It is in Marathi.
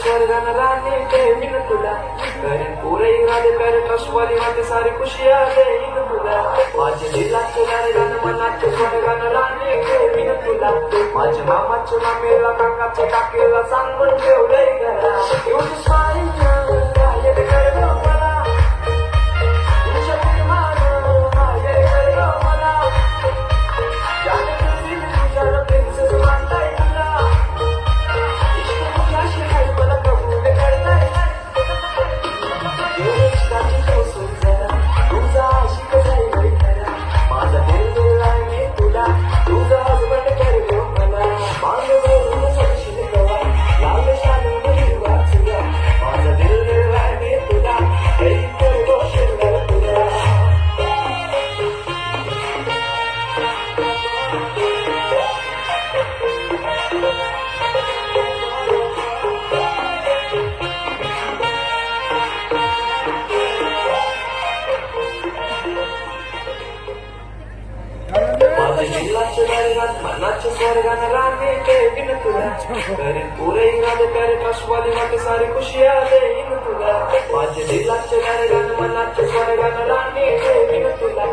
स्वर्गान राहणे देईन तुला करीन पुरे इरादे कर ट्रस्टवाली माझी सारी खुशिया देईन तुला माझे दिलाचे गाणं मनाचे स्वर्गान राहणे देईन तुला माझ्या मामाच्या मामेला काकाच्या काकेला सांगून ठेवलंय घरा एवढी स्माईल येत कर मला तुझ्या प्रेमानं माझे कर मला जाने तुझी तुझ्या प्रिन्सेस मानताय तुला इश्क तुझ्याशी आहे मला कबूल करताय इश्काची सोसून जरा तुझा आशिक जाईल खरा माझा दिल दिलाय मी तुला तुझा हसबंड कर गो मला मांग भरून सोडशील गवा लाल शालून हिरवा तुला माझा दिल दिलाय मी तुला काही कर गो शिरणार तुला माझ्या दिलाच्या दर्गात मनाच्या स्वर्गान राहणे देईन तुला करीन पुरे इरादे कर ट्रस्टवाली माझी सारी खुशिया देईन तुला माझ्या दिलाच्या दर्गात मनाच्या स्वर्गान राहणे देईन तुला